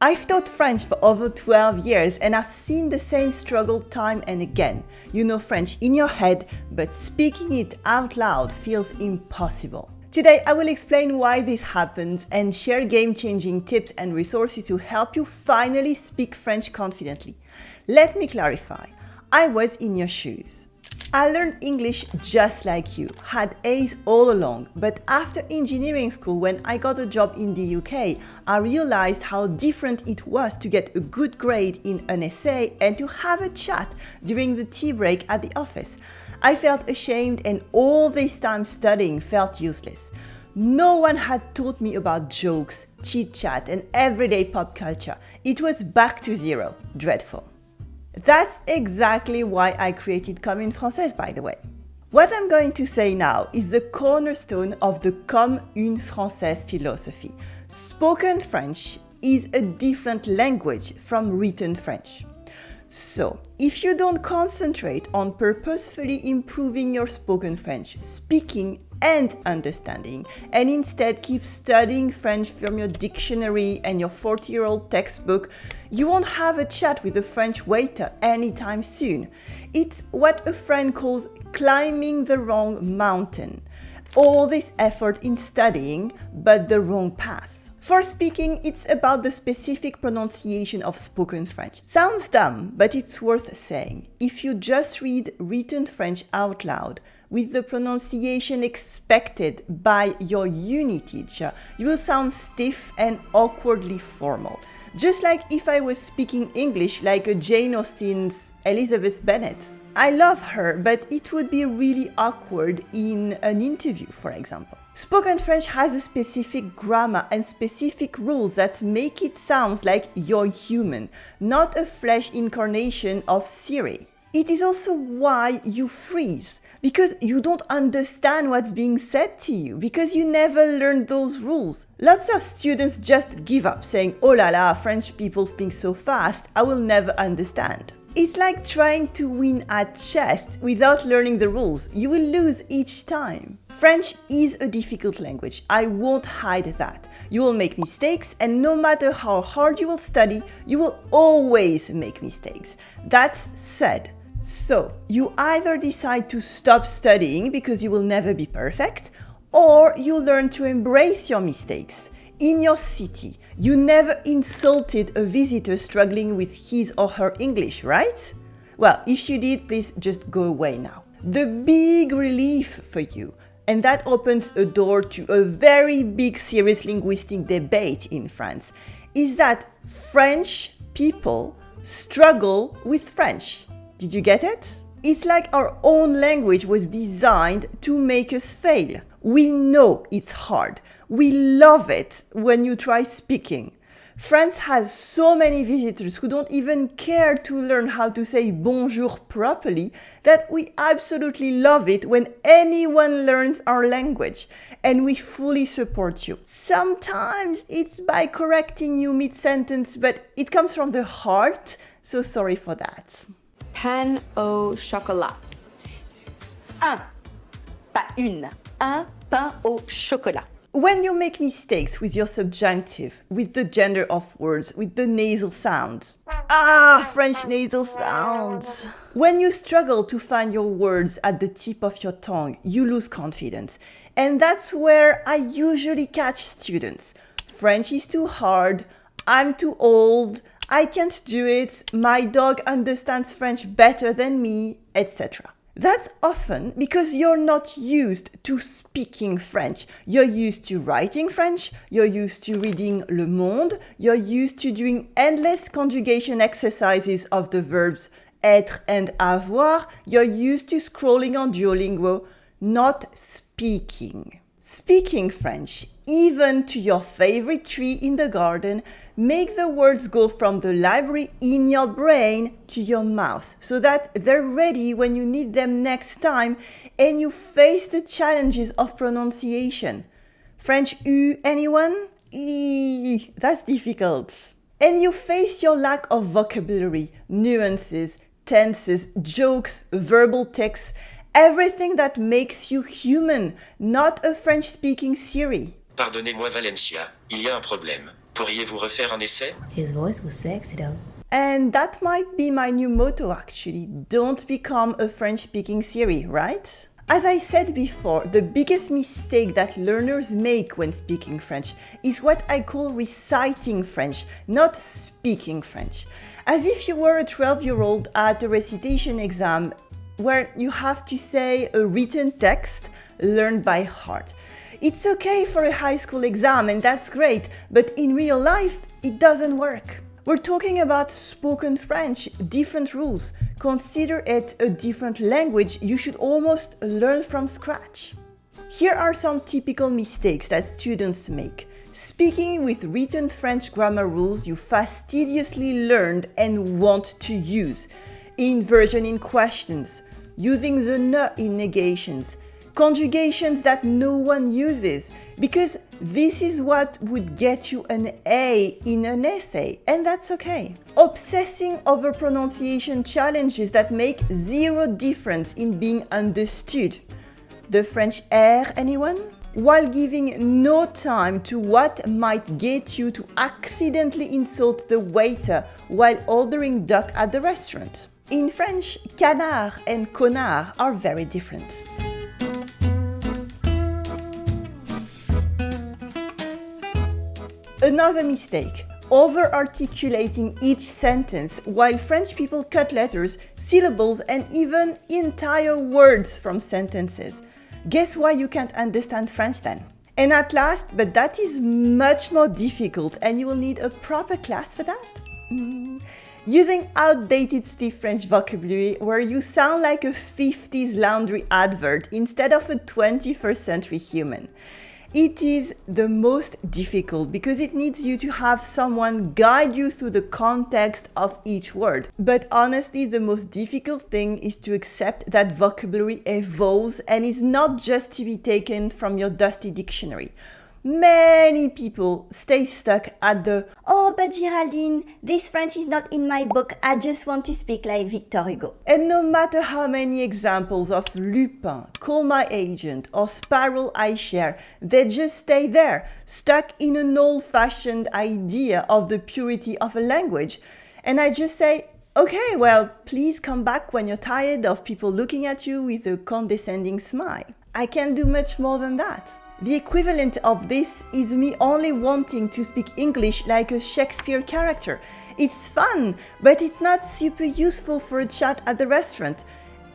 I've taught French for over 12 years and I've seen the same struggle time and again. You know French in your head, but speaking it out loud feels impossible. Today, I will explain why this happens and share game-changing tips and resources to help you finally speak French confidently. Let me clarify. I was in your shoes. I learned English just like you, had A's all along, but after engineering school, when I got a job in the UK, I realized how different it was to get a good grade in an essay and to have a chat during the tea break at the office. I felt ashamed and all this time studying felt useless. No one had taught me about jokes, chit-chat and everyday pop culture. It was back to zero. Dreadful. That's exactly why I created Comme, Française, by the way. What I'm going to say now is the cornerstone of the Comme, Française philosophy. Spoken French is a different language from written French. So, if you don't concentrate on purposefully improving your spoken French, speaking and understanding, and instead keep studying French from your dictionary and your 40-year-old textbook, you won't have a chat with a French waiter anytime soon. It's what a friend calls climbing the wrong mountain. All this effort in studying, but the wrong path. For speaking, it's about the specific pronunciation of spoken French. Sounds dumb, but it's worth saying. If you just read written French out loud, with the pronunciation expected by your uni teacher, you will sound stiff and awkwardly formal. Just like if I was speaking English like a Jane Austen's Elizabeth Bennet. I love her, but it would be really awkward in an interview, for example. Spoken French has a specific grammar and specific rules that make it sound like you're human, not a flesh incarnation of Siri. It is also why you freeze, because you don't understand what's being said to you, because you never learned those rules. Lots of students just give up, saying, "Oh la la, French people speak so fast, I will never understand." It's like trying to win at chess without learning the rules. You will lose each time. French is a difficult language. I won't hide that. You will make mistakes, and no matter how hard you will study, you will always make mistakes. That's said. So, you either decide to stop studying because you will never be perfect, or you learn to embrace your mistakes. In your city, you never insulted a visitor struggling with his or her English, right? Well, if you did, please just go away now. The big relief for you, and that opens a door to a very big serious linguistic debate in France, is that French people struggle with French. Did you get it? It's like our own language was designed to make us fail. We know it's hard. We love it when you try speaking. France has so many visitors who don't even care to learn how to say bonjour properly that we absolutely love it when anyone learns our language, and we fully support you. Sometimes it's by correcting you mid-sentence, but it comes from the heart, so sorry for that. Pain au chocolat. Un, pas une. Un pain au chocolat. When you make mistakes with your subjunctive, with the gender of words, with the nasal sounds. French nasal sounds. When you struggle to find your words at the tip of your tongue, you lose confidence. And that's where I usually catch students. French is too hard, I'm too old, I can't do it, my dog understands French better than me, etc. That's often because you're not used to speaking French. You're used to writing French, you're used to reading Le Monde, you're used to doing endless conjugation exercises of the verbs être and avoir, you're used to scrolling on Duolingo, not speaking. Speaking French, even to your favorite tree in the garden, make the words go from the library in your brain to your mouth so that they're ready when you need them next time and you face the challenges of pronunciation. French U, anyone? That's difficult. And you face your lack of vocabulary, nuances, tenses, jokes, verbal tics, everything that makes you human, not a French-speaking Siri. Pardonnez-moi Valencia, il y a un problème. Pourriez-vous refaire un essai? His voice was sexy though. And that might be my new motto actually. Don't become a French-speaking Siri, right? As I said before, the biggest mistake that learners make when speaking French is what I call reciting French, not speaking French. As if you were a 12-year-old at a recitation exam where you have to say a written text learned by heart. It's okay for a high school exam and that's great, but in real life, it doesn't work. We're talking about spoken French, different rules. Consider it a different language you should almost learn from scratch. Here are some typical mistakes that students make. Speaking with written French grammar rules you fastidiously learned and want to use. Inversion in questions. Using the ne in negations. Conjugations that no one uses, because this is what would get you an A in an essay, and that's okay. Obsessing over pronunciation challenges that make zero difference in being understood. The French R, anyone? While giving no time to what might get you to accidentally insult the waiter while ordering duck at the restaurant. In French, canard and connard are very different. Another mistake, over-articulating each sentence while French people cut letters, syllables, and even entire words from sentences. Guess why you can't understand French then? And at last, but that is much more difficult and you will need a proper class for that? Using outdated stiff French vocabulary where you sound like a 50s laundry advert instead of a 21st century human. It is the most difficult because it needs you to have someone guide you through the context of each word. But honestly, the most difficult thing is to accept that vocabulary evolves and is not just to be taken from your dusty dictionary. Many people stay stuck at the "Oh, but Géraldine, this French is not in my book, I just want to speak like Victor Hugo." And no matter how many examples of Lupin, Call My Agent, or Spiral I share, they just stay there, stuck in an old-fashioned idea of the purity of a language. And I just say, okay, well, please come back when you're tired of people looking at you with a condescending smile. I can't do much more than that. The equivalent of this is me only wanting to speak English like a Shakespeare character. It's fun, but it's not super useful for a chat at the restaurant.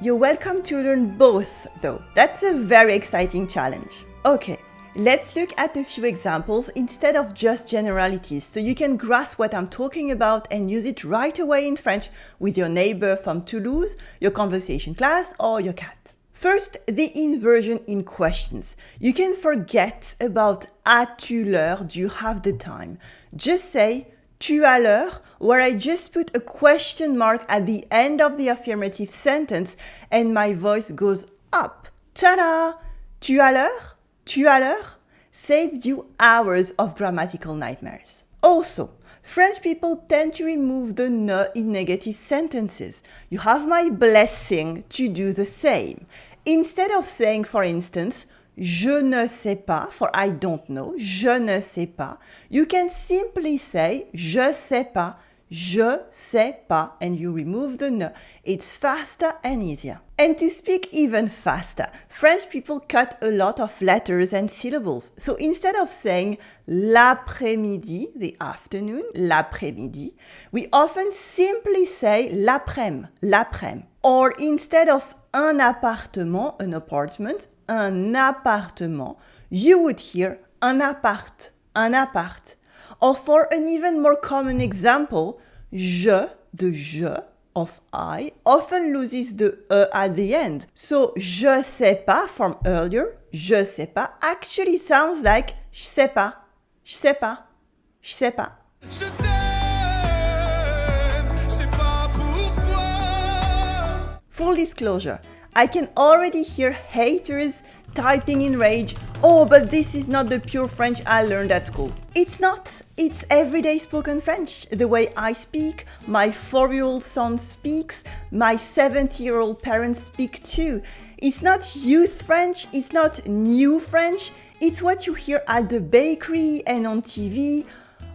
You're welcome to learn both, though. That's a very exciting challenge. Okay, let's look at a few examples instead of just generalities so you can grasp what I'm talking about and use it right away in French with your neighbor from Toulouse, your conversation class, or your cat. First, the inversion in questions. You can forget about as-tu l'heure, do you have the time? Just say tu as l'heure, where I just put a question mark at the end of the affirmative sentence and my voice goes up. Ta-da! Tu as l'heure? Tu as l'heure? Saves you hours of grammatical nightmares. Also, French people tend to remove the ne in negative sentences. You have my blessing to do the same. Instead of saying, for instance, je ne sais pas, for I don't know, je ne sais pas, you can simply say, je sais pas, and you remove the ne. It's faster and easier. And to speak even faster, French people cut a lot of letters and syllables. So instead of saying l'après-midi, the afternoon, l'après-midi, we often simply say l'après-midi, l'après-midi. Or instead of un appartement, an apartment, un appartement, you would hear un appart, un appart. Or for an even more common example, je, the je of I, often loses the e at the end. So je sais pas from earlier, je sais pas, actually sounds like je sais pas, je sais pas, je sais pas. Je t'aime, je sais pas pourquoi. Full disclosure, I can already hear haters typing in rage, "Oh, but this is not the pure French I learned at school." It's not. It's everyday spoken French, the way I speak, my 4-year-old son speaks, my 70-year-old parents speak too. It's not youth French, it's not new French, it's what you hear at the bakery and on TV,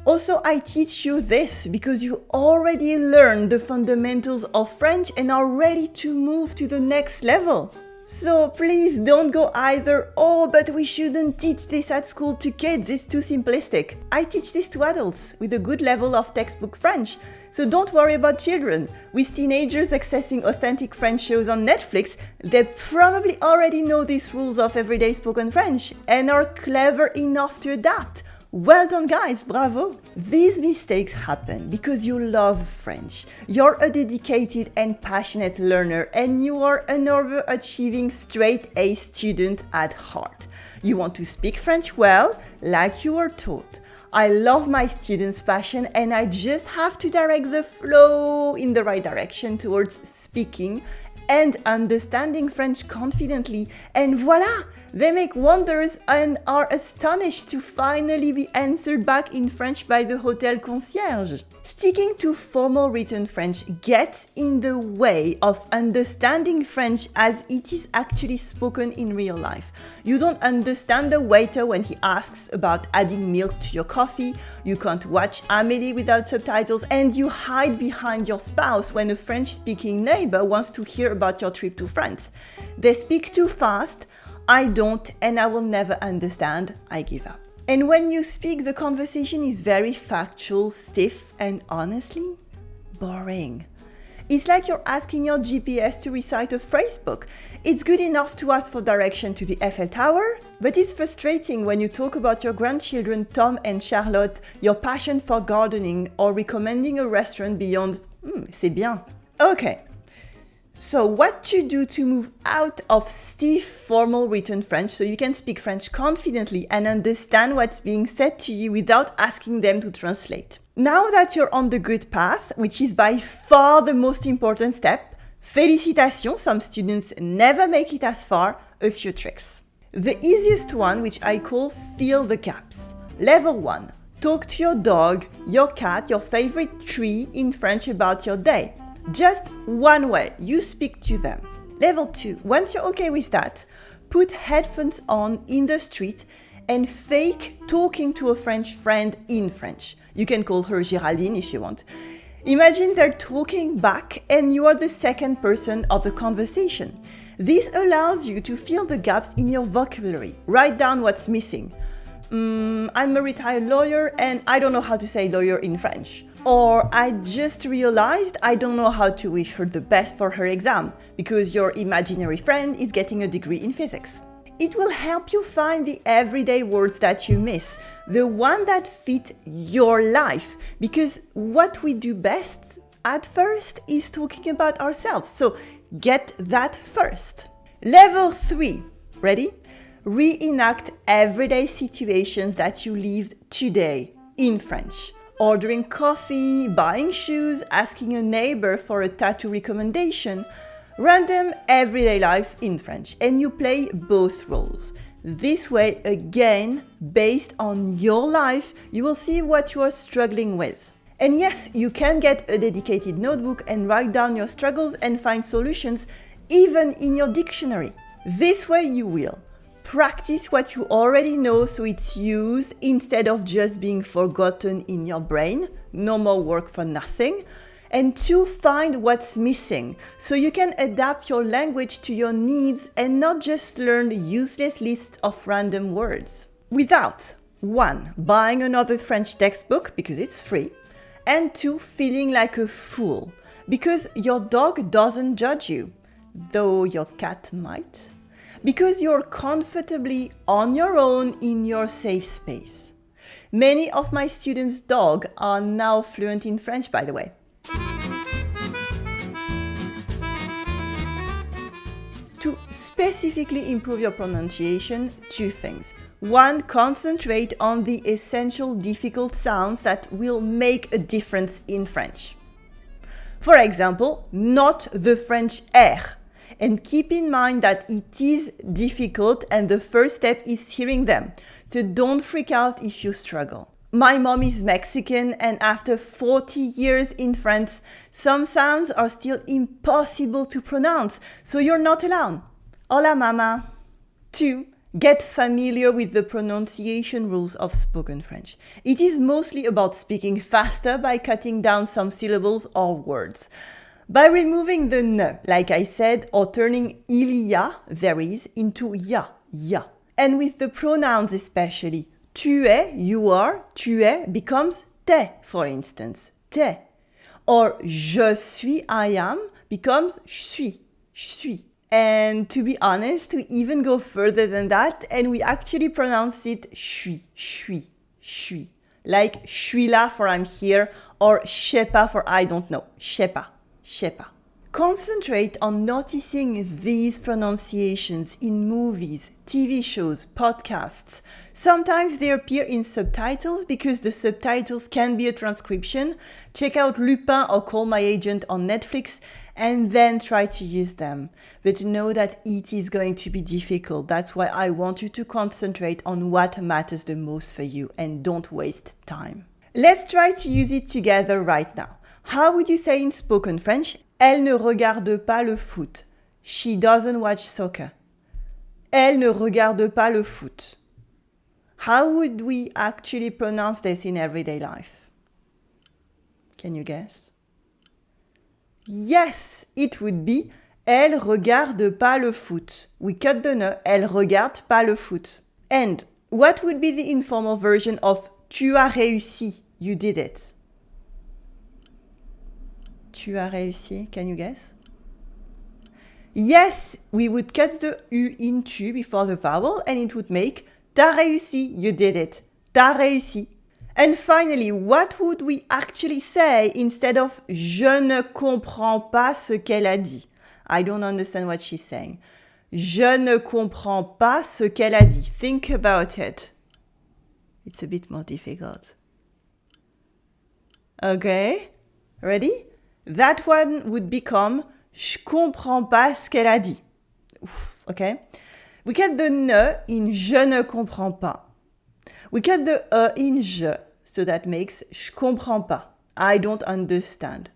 Also, I teach you this because you already learned the fundamentals of French and are ready to move to the next level. So please don't go either, oh, but we shouldn't teach this at school to kids, it's too simplistic. I teach this to adults with a good level of textbook French. So don't worry about children. With teenagers accessing authentic French shows on Netflix, they probably already know these rules of everyday spoken French and are clever enough to adapt. Well done, guys, bravo! These mistakes happen because you love French. You're a dedicated and passionate learner and you are an overachieving straight A student at heart. You want to speak French well, like you were taught. I love my students' passion and I just have to direct the flow in the right direction towards speaking and understanding French confidently, and voila! They make wonders and are astonished to finally be answered back in French by the hotel concierge. Sticking to formal written French gets in the way of understanding French as it is actually spoken in real life. You don't understand the waiter when he asks about adding milk to your coffee, you can't watch Amélie without subtitles, and you hide behind your spouse when a French-speaking neighbor wants to hear about your trip to France. They speak too fast, I don't, and I will never understand, I give up. And when you speak, the conversation is very factual, stiff, and honestly, boring. It's like you're asking your GPS to recite a phrase book. It's good enough to ask for direction to the Eiffel Tower, but it's frustrating when you talk about your grandchildren Tom and Charlotte, your passion for gardening, or recommending a restaurant beyond c'est bien. Okay. So what to do to move out of stiff formal written French so you can speak French confidently and understand what's being said to you without asking them to translate. Now that you're on the good path, which is by far the most important step, félicitations, some students never make it as far, a few tricks. The easiest one, which I call fill the gaps. Level 1. Talk to your dog, your cat, your favorite tree in French about your day. Just one way, you speak to them. Level 2, once you're okay with that, put headphones on in the street and fake talking to a French friend in French. You can call her Géraldine if you want. Imagine they're talking back and you are the second person of the conversation. This allows you to fill the gaps in your vocabulary. Write down what's missing. I'm a retired lawyer and I don't know how to say lawyer in French. Or I just realized I don't know how to wish her the best for her exam because your imaginary friend is getting a degree in physics. It will help you find the everyday words that you miss, the one that fit your life, because what we do best at first is talking about ourselves. So get that first. Level 3. Ready? Reenact everyday situations that you lived today in French. Ordering coffee, buying shoes, asking a neighbor for a tattoo recommendation, random everyday life in French, and you play both roles. This way, again, based on your life, you will see what you are struggling with. And yes, you can get a dedicated notebook and write down your struggles and find solutions, even in your dictionary. This way you will practice what you already know so it's used instead of just being forgotten in your brain. No more work for nothing. And 2, find what's missing so you can adapt your language to your needs and not just learn useless lists of random words. Without 1, buying another French textbook because it's free, and 2, feeling like a fool because your dog doesn't judge you, though your cat might. Because you're comfortably on your own in your safe space. Many of my students' dogs are now fluent in French, by the way. To specifically improve your pronunciation, 2 things. 1, concentrate on the essential difficult sounds that will make a difference in French. For example, not the French R. And keep in mind that it is difficult and the first step is hearing them. So don't freak out if you struggle. My mom is Mexican and after 40 years in France, some sounds are still impossible to pronounce. So you're not alone. Hola mama. 2, Get familiar with the pronunciation rules of spoken French. It is mostly about speaking faster by cutting down some syllables or words. By removing the ne, like I said, or turning il y a, there is, into ya, ya. And with the pronouns especially, tu es, you are, tu es becomes t'es, for instance, t'es. Or je suis, I am becomes je suis. And to be honest, we even go further than that and we actually pronounce it suis. Like je suis là for I'm here or je sais pas for I don't know, je sais pas. Concentrate on noticing these pronunciations in movies, TV shows, podcasts. Sometimes they appear in subtitles because the subtitles can be a transcription. Check out Lupin or Call My Agent on Netflix and then try to use them. But know that it is going to be difficult. That's why I want you to concentrate on what matters the most for you and don't waste time. Let's try to use it together right now. How would you say in spoken French? Elle ne regarde pas le foot. She doesn't watch soccer. Elle ne regarde pas le foot. How would we actually pronounce this in everyday life? Can you guess? Yes, it would be Elle regarde pas le foot. We cut the ne, Elle regarde pas le foot. And what would be the informal version of Tu as réussi? You did it. Tu as réussi, can you guess? Yes, we would cut the U in tu before the vowel and it would make T'as réussi, you did it. T'as réussi. And finally, what would we actually say instead of Je ne comprends pas ce qu'elle a dit? I don't understand what she's saying. Je ne comprends pas ce qu'elle a dit. Think about it. It's a bit more difficult. Okay, ready? That one would become Je comprends pas ce qu'elle a dit. Oof, okay? We cut the ne in Je ne comprends pas. We cut the in je, so that makes Je comprends pas. I don't understand.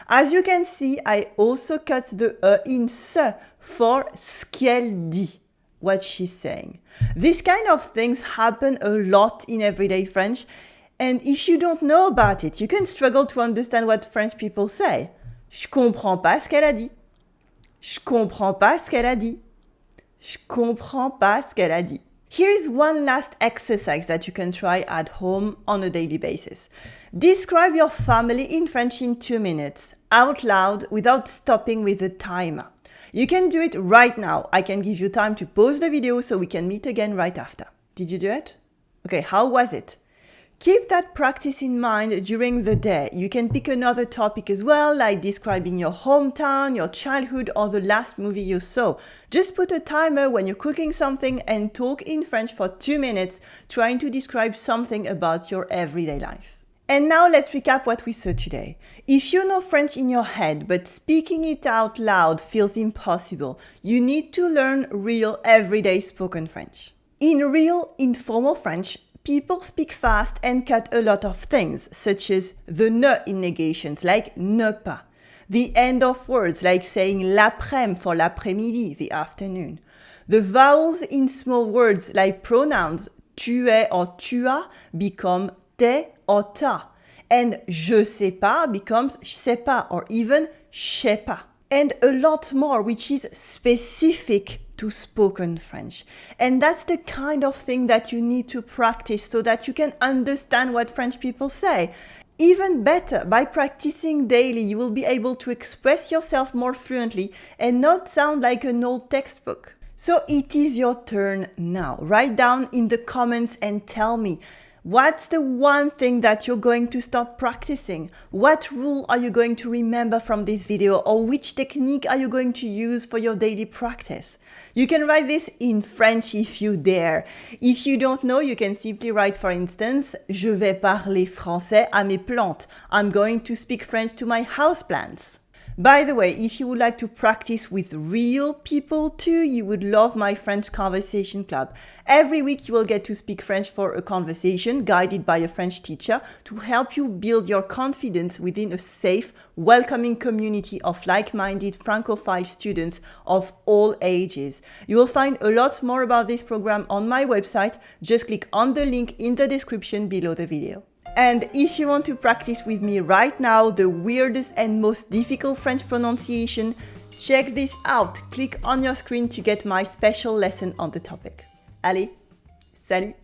As you can see, I also cut the in se for ce qu'elle dit, what she's saying. These kind of things happen a lot in everyday French. And if you don't know about it, you can struggle to understand what French people say. Je comprends pas ce qu'elle a dit. Je comprends pas ce qu'elle a dit. Je comprends pas ce qu'elle a dit. Here is one last exercise that you can try at home on a daily basis. Describe your family in French in 2 minutes, out loud, without stopping with the timer. You can do it right now. I can give you time to pause the video so we can meet again right after. Did you do it? Okay, how was it? Keep that practice in mind during the day. You can pick another topic as well, like describing your hometown, your childhood, or the last movie you saw. Just put a timer when you're cooking something and talk in French for 2 minutes, trying to describe something about your everyday life. And now let's recap what we saw today. If you know French in your head, but speaking it out loud feels impossible, you need to learn real everyday spoken French. In real informal French, people speak fast and cut a lot of things, such as the ne in negations, like ne pas. The end of words, like saying l'après-midi for l'après-midi, the afternoon. The vowels in small words, like pronouns tu es or tu as, become t'es or ta. And je sais pas becomes je sais pas or even je sais pas. And a lot more, which is specific to spoken French. And that's the kind of thing that you need to practice so that you can understand what French people say. Even better, by practicing daily, you will be able to express yourself more fluently and not sound like an old textbook. So it is your turn now. Write down in the comments and tell me, what's the one thing that you're going to start practicing? What rule are you going to remember from this video, or which technique are you going to use for your daily practice? You can write this in French if you dare. If you don't know, you can simply write, for instance, Je vais parler français à mes plantes. I'm going to speak French to my houseplants. By the way, if you would like to practice with real people too, you would love my French Conversation Club. Every week you will get to speak French for a conversation guided by a French teacher to help you build your confidence within a safe, welcoming community of like-minded Francophile students of all ages. You will find a lot more about this program on my website. Just click on the link in the description below the video. And if you want to practice with me right now the weirdest and most difficult French pronunciation, check this out. Click on your screen to get my special lesson on the topic. Allez, salut!